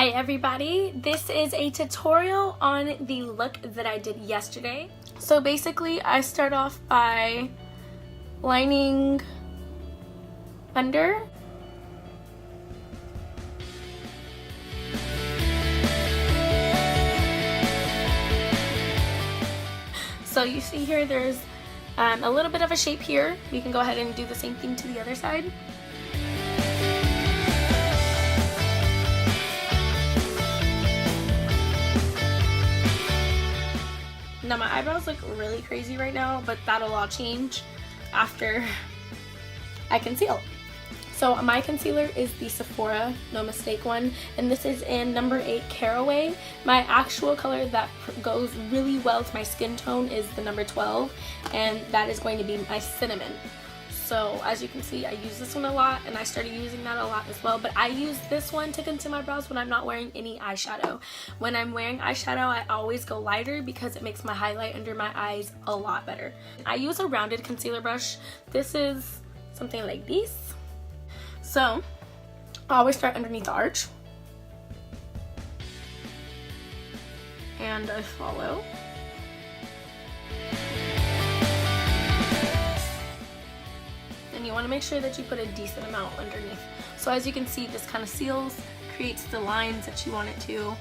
Hi everybody, this is a tutorial on the look that I did yesterday. So basically I start off by lining under. So you see here there's a little bit of a shape here. We can go ahead and do the same thing to the other side. Now my eyebrows look really crazy right now, but that'll all change after I conceal. So my concealer is the Sephora No Mistake one, and this is in number 8 Caraway. My actual color that goes really well to my skin tone is the number 12, and that is going to be my Cinnamon. So as you can see, I use this one a lot, and I started using that a lot as well. But I use this one to conceal my brows when I'm not wearing any eyeshadow. When I'm wearing eyeshadow, I always go lighter because it makes my highlight under my eyes a lot better. I use a rounded concealer brush. This is something like this. So I always start underneath the arch, and I follow. And you want to make sure that you put a decent amount underneath. So as you can see, this kind of seals, creates the lines that you want it to.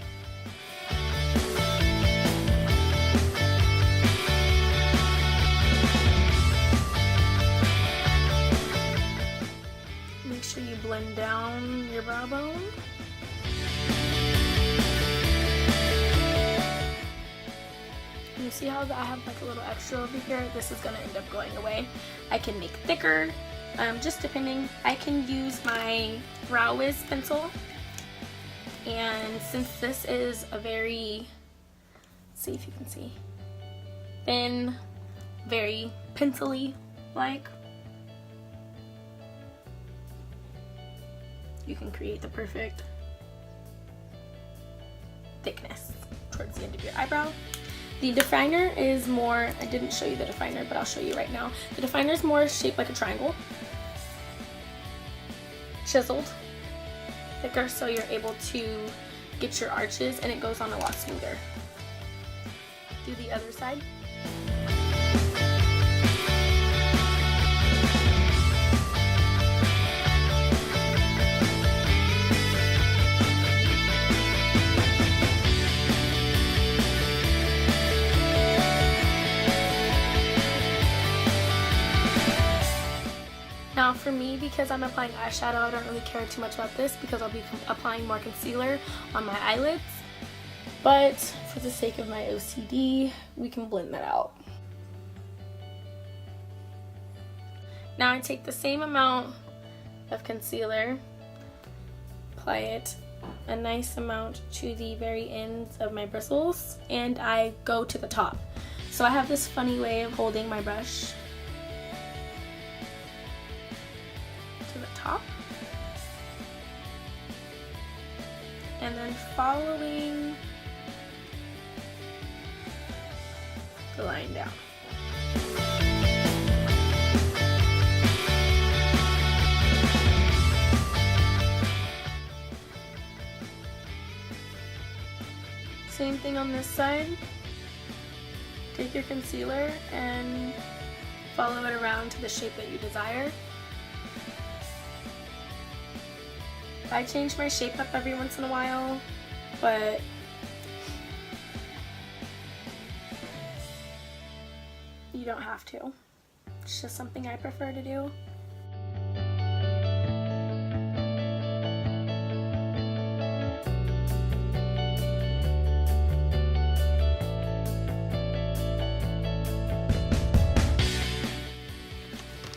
Make sure you blend down your brow bone. And you see how I have like a little extra over here? This is going to end up going away. I can make thicker, just depending. I can use my Brow WIZ pencil, and since this is a very, let's see if you can see, thin, very pencil-y like, you can create the perfect thickness towards the end of your eyebrow. The definer is more, I didn't show you the definer, but I'll show you right now. The definer is more shaped like a triangle, chiseled, thicker, so you're able to get your arches, and it goes on a lot smoother. Do the other side. Now for me, because I'm applying eyeshadow, I don't really care too much about this because I'll be applying more concealer on my eyelids. But for the sake of my OCD, we can blend that out. Now I take the same amount of concealer, apply it a nice amount to the very ends of my bristles, and I go to the top. So I have this funny way of holding my brush to the top, and then following the line down. Same thing on this side. Take your concealer and follow it around to the shape that you desire. I change my shape up every once in a while, but you don't have to. It's just something I prefer to do.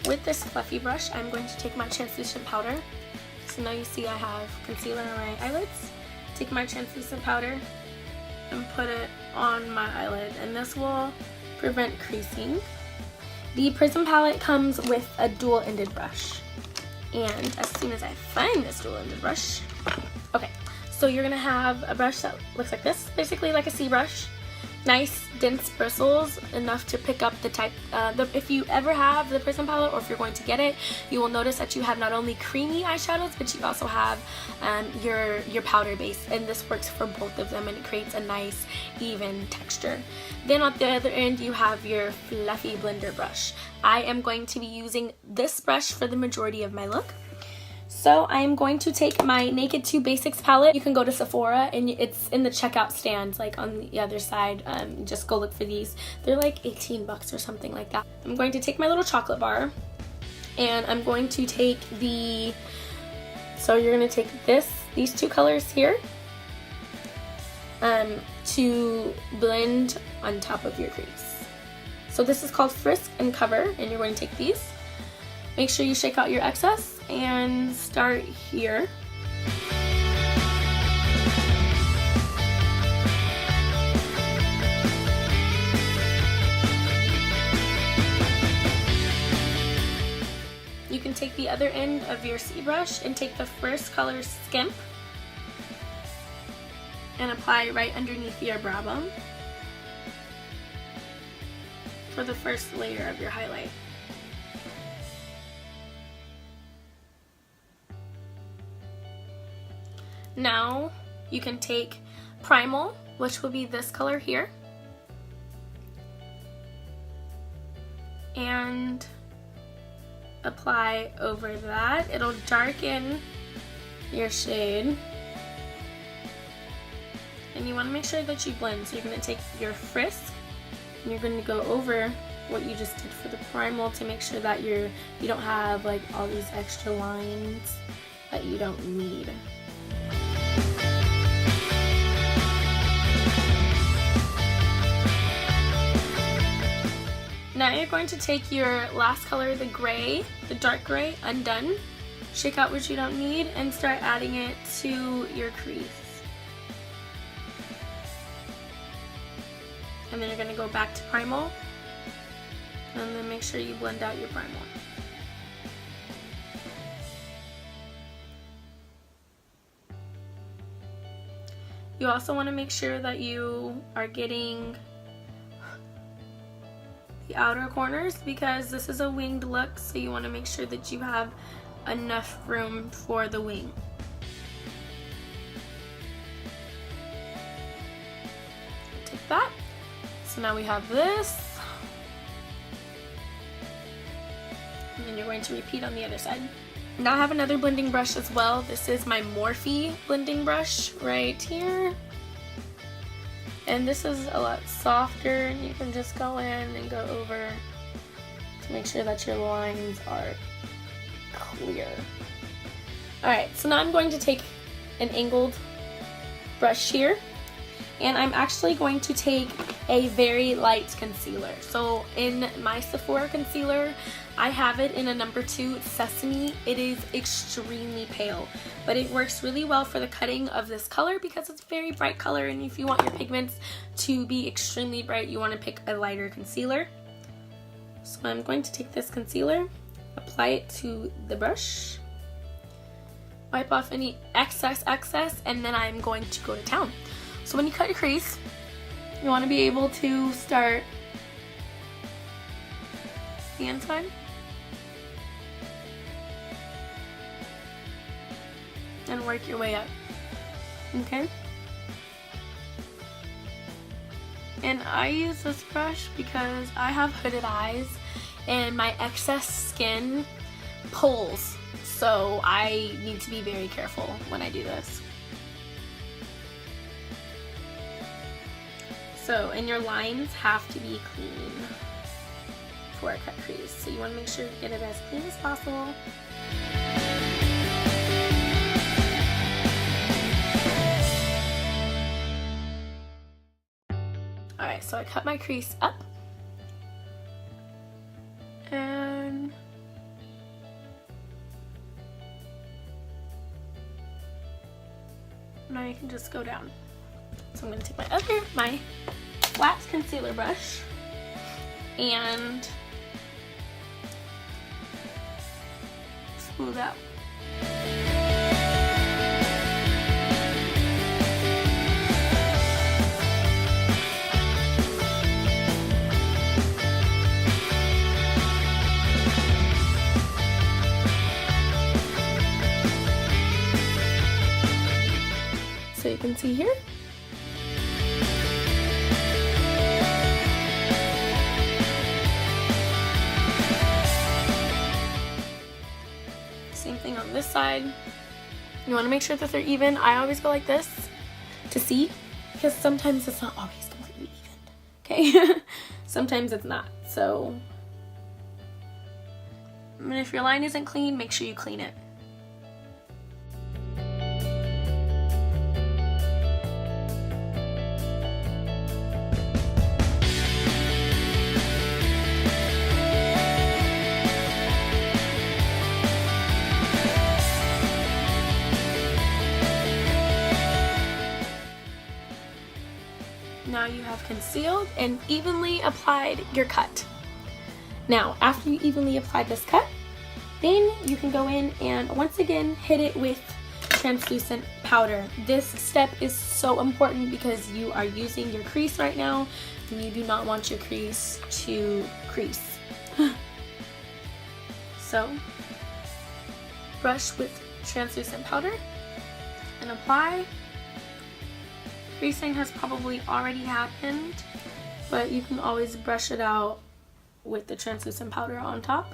With this fluffy brush, I'm going to take my translucent powder. So now you see I have concealer on my eyelids. Take my translucent powder and put it on my eyelid, and this will prevent creasing. The Prism palette comes with a dual-ended brush, and as soon as I find this dual-ended brush, okay, so you're gonna have a brush that looks like this, basically like a C brush, nice dense bristles, enough to pick up the type. If you ever have the Prism palette, or if you're going to get it, you will notice that you have not only creamy eyeshadows, but you also have your powder base, and this works for both of them, and it creates a nice even texture. Then at the other end you have your fluffy blender brush. I am going to be using this brush for the majority of my look. So I'm going to take my Naked 2 Basics palette. You can go to Sephora, and it's in the checkout stand, like on the other side. Just go look for these. They're like 18 bucks or something like that. I'm going to take my little chocolate bar, and I'm going to take so you're going to take these two colors here to blend on top of your crease. So this is called Frisk and Cover, and you're going to take these. Make sure you shake out your excess and start here. You can take the other end of your C brush and take the first color Skimp and apply right underneath your brow bone for the first layer of your highlight. Now you can take Primal, which will be this color here, and apply over that. It'll darken your shade, and you want to make sure that you blend. So you're going to take your Frisk and you're going to go over what you just did for the Primal to make sure that you don't have like all these extra lines that you don't need. Now you're going to take your last color, the gray, the dark gray, Undone, shake out what you don't need, and start adding it to your crease. And then you're going to go back to Primal, and then make sure you blend out your Primal. You also want to make sure that you are getting the outer corners, because this is a winged look, so you want to make sure that you have enough room for the wing. Take that. So now we have this, and then you're going to repeat on the other side. Now I have another blending brush as well. This is my Morphe blending brush right here. And this is a lot softer, and you can just go in and go over to make sure that your lines are clear. Alright, so now I'm going to take an angled brush here, and I'm actually going to take a very light concealer. So in my Sephora concealer, I have it in a number 2, Sesame. It is extremely pale, but it works really well for the cutting of this color because it's a very bright color, and if you want your pigments to be extremely bright, you want to pick a lighter concealer. So I'm going to take this concealer, apply it to the brush, wipe off any excess, and then I'm going to go to town. So when you cut your crease, you want to be able to start the inside and work your way up, okay? And I use this brush because I have hooded eyes and my excess skin pulls, so I need to be very careful when I do this. So, and your lines have to be clean for a cut crease, so you want to make sure you get it as clean as possible. Alright, so I cut my crease up, and now you can just go down. So I'm going to take my flat concealer brush and smooth out. so you can see here. Same thing on this side. You want to make sure that they're even. I always go like this to see, because sometimes it's not always completely even. Okay? Sometimes it's not. So, and if your line isn't clean, make sure you clean it. Now you have concealed and evenly applied your cut. Now, after you evenly applied this cut, then you can go in and once again hit it with translucent powder. This step is so important because you are using your crease right now and you do not want your crease to crease. So, brush with translucent powder and apply. Creasing has probably already happened, but you can always brush it out with the translucent powder on top.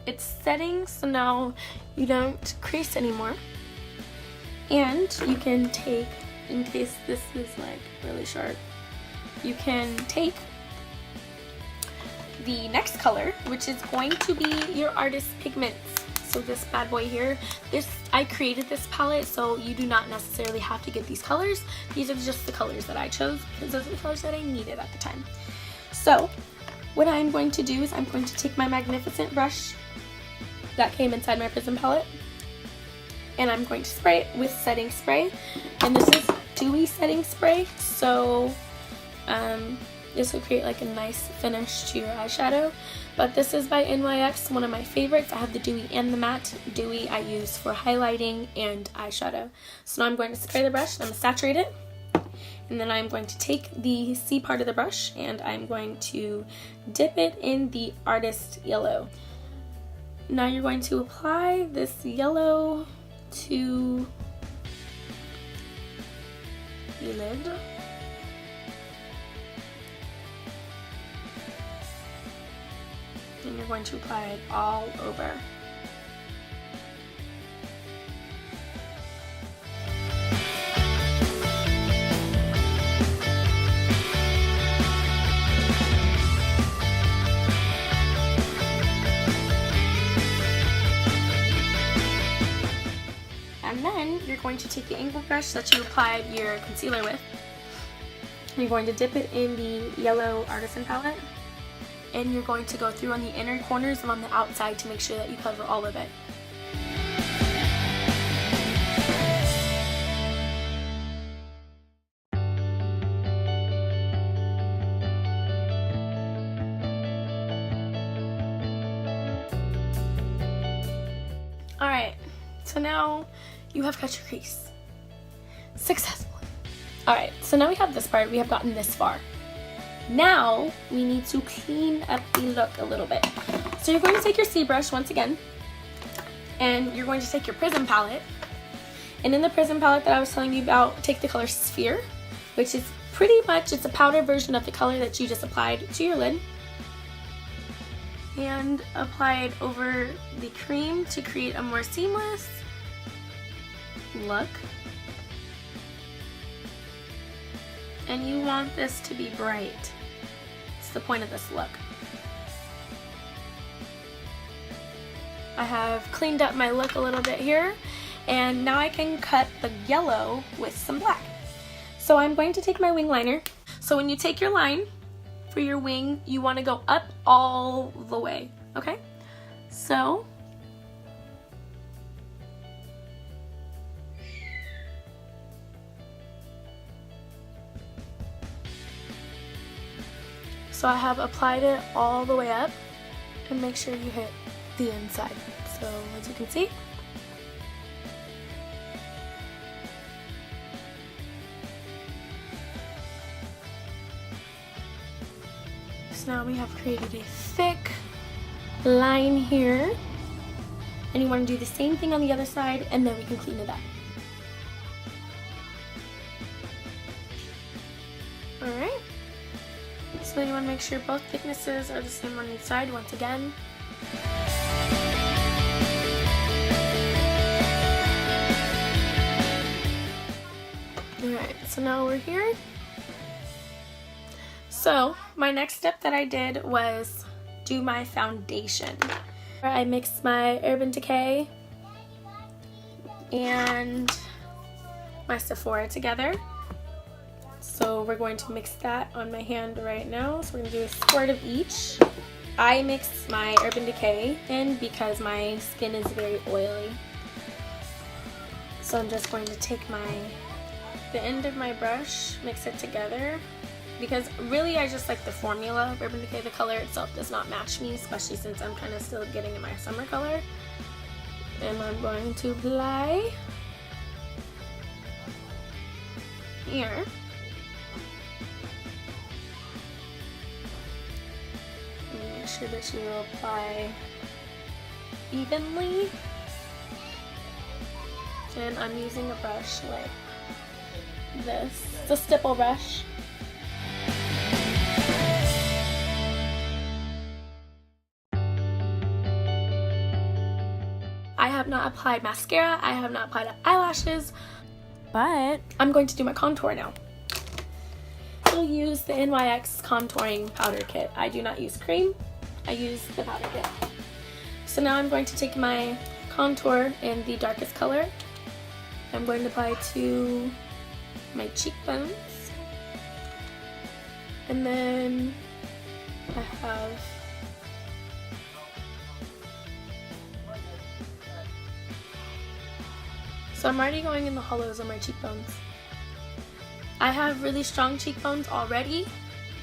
It's setting, so now you don't crease anymore. And you can take, in case this is like really sharp, you can take the next color, which is going to be your artist pigments. So this bad boy here, I created this palette, so you do not necessarily have to get these colors. These are just the colors that I chose because those are the colors that I needed at the time. So what I'm going to do is I'm going to take my Magnificent brush that came inside my Prism palette, and I'm going to spray it with setting spray. And this is dewy setting spray, so this will create like a nice finish to your eyeshadow. But this is by NYX, one of my favorites. I have the dewy and the matte. Dewy I use for highlighting and eyeshadow. So now I'm going to spray the brush, I'm going to saturate it, and then I'm going to take the C part of the brush and I'm going to dip it in the artist yellow. Now you're going to apply this yellow to the lid. And you're going to apply it all over. And then you're going to take the angled brush that you applied your concealer with. You're going to dip it in the yellow artisan palette. And you're going to go through on the inner corners and on the outside to make sure that you cover all of it. Alright, so now you have cut your crease. Successfully. Alright, so now we have this part, we have gotten this far. Now we need to clean up the look a little bit. So you're going to take your C brush once again, and you're going to take your Prism palette, and in the Prism palette that I was telling you about, take the color Sphere, which is pretty much, it's a powder version of the color that you just applied to your lid, and apply it over the cream to create a more seamless look. And you want this to be bright. It's the point of this look. I have cleaned up my look a little bit here, and now I can cut the yellow with some black. So I'm going to take my wing liner. So when you take your line for your wing, you want to go up all the way, okay? So I have applied it all the way up, and make sure you hit the inside. So as you can see, So now we have created a thick line here. And you want to do the same thing on the other side, and then we can clean it up. Alright. So then you want to make sure both thicknesses are the same on each side once again. Alright, so now we're here. So my next step that I did was do my foundation. I mixed my Urban Decay and my Sephora together. So we're going to mix that on my hand right now. So we're going to do a squirt of each. I mixed my Urban Decay in because my skin is very oily. So I'm just going to take the end of my brush, mix it together. Because really I just like the formula of Urban Decay. The color itself does not match me, especially since I'm kind of still getting in my summer color. And I'm going to apply here. Make sure that you apply evenly. And I'm using a brush like this. It's a stipple brush. I have not applied mascara, I have not applied eyelashes, but I'm going to do my contour now. I'll use the NYX contouring powder kit. I do not use cream, I use the powder kit. So now I'm going to take my contour in the darkest color. I'm going to apply to my cheekbones. And then I have so I'm already going in the hollows of my cheekbones. I have really strong cheekbones already,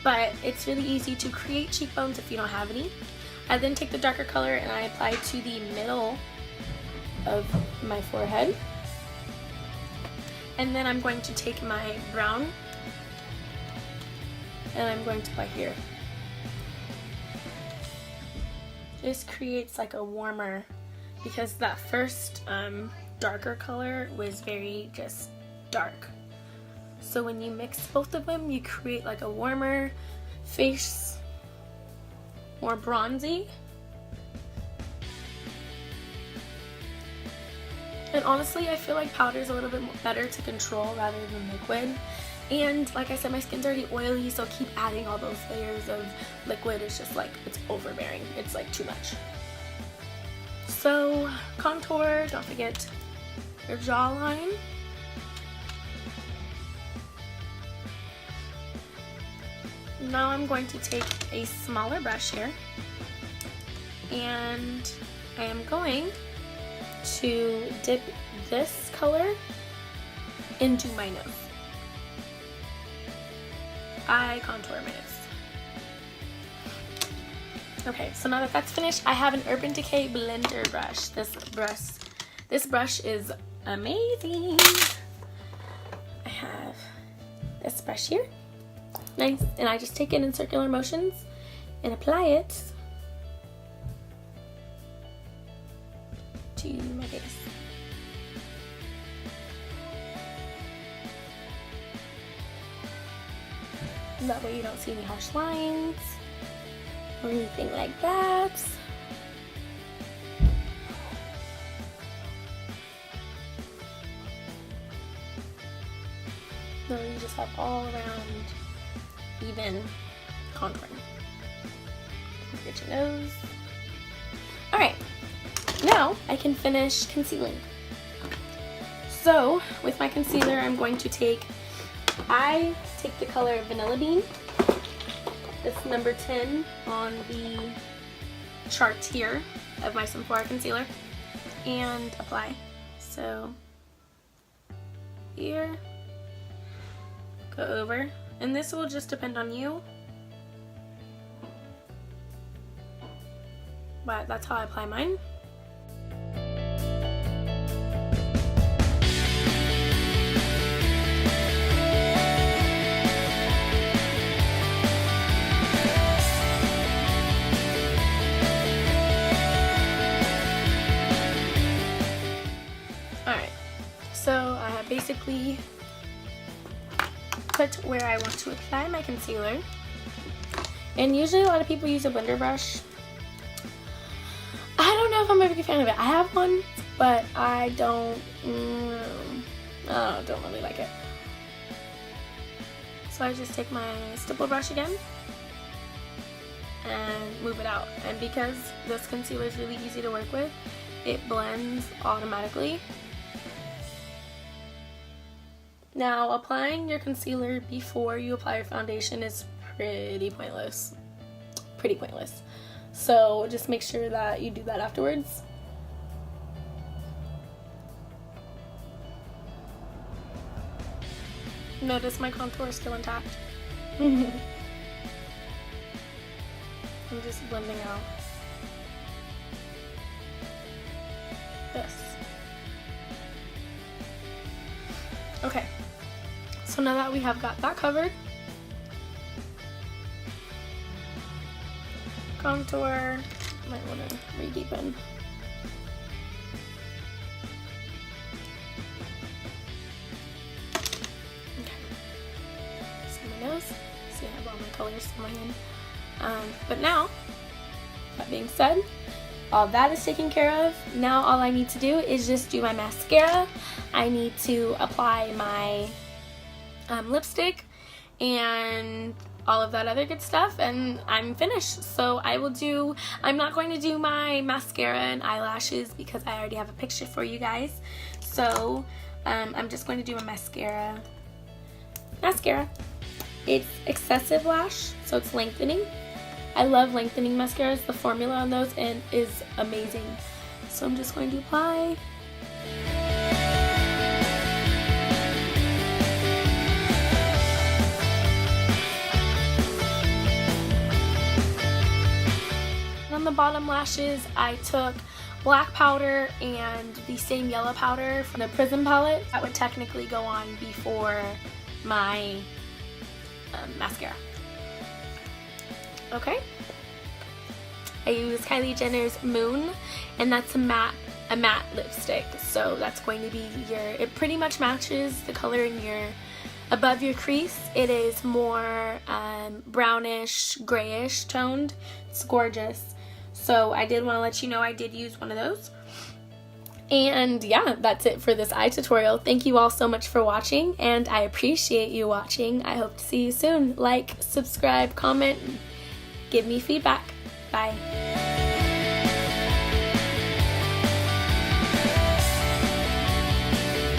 but it's really easy to create cheekbones if you don't have any. I then take the darker color and I apply to the middle of my forehead. And then I'm going to take my brown and I'm going to apply here. This creates like a warmer, because that first darker color was very just dark. So when you mix both of them, you create like a warmer face, more bronzy. And honestly, I feel like powder is a little bit better to control rather than liquid. And like I said, my skin's already oily, so keep adding all those layers of liquid. It's just like, it's overbearing. It's like too much. So contour, don't forget your jawline. Now I'm going to take a smaller brush here and I am going to dip this color into my nose. I contour my nose. Okay, so now that that's finished, I have an Urban Decay blender brush. This brush is amazing. I have this brush here. Nice, and I just take it in circular motions and apply it to my face. That way you don't see any harsh lines or anything like that. So you just have all around even contouring. Get your nose. Alright, now I can finish concealing. So with my concealer, I'm going to take the color Vanilla Bean, this number 10 on the chart here of my Sephora concealer, and apply. So here, go over, and this will just depend on you, but that's how I apply mine. basically put where I want to apply my concealer. And usually a lot of people use a blender brush. I don't know if I'm a big fan of it. I have one, but I don't really like it. So I just take my stipple brush again and move it out. And because this concealer is really easy to work with, it blends automatically. Now, applying your concealer before you apply your foundation is pretty pointless. Pretty pointless. So just make sure that you do that afterwards. Notice my contour is still intact. I'm just blending out this. Okay, so now that we have got that covered, contour, might want to re-deepen. Okay, so my nose, see I have all my colors on my hand. But now, that being said, all that is taken care of. Now all I need to do is just do my mascara. I need to apply my lipstick and all of that other good stuff, and I'm finished. So I'm not going to do my mascara and eyelashes because I already have a picture for you guys. So I'm just going to do my mascara. It's excessive lash, so it's lengthening. I love lengthening mascaras. The formula on those is amazing. So I'm just going to apply. On the bottom lashes, I took black powder and the same yellow powder from the Prism palette. That would technically go on before my mascara. Okay. I use Kylie Jenner's Moon, and that's a matte lipstick. So that's going to be it pretty much matches the color in above your crease. It is more brownish, grayish toned. It's gorgeous. So I did want to let you know I did use one of those. And yeah, that's it for this eye tutorial. Thank you all so much for watching, and I appreciate you watching. I hope to see you soon. Like, subscribe, comment, give me feedback. Bye.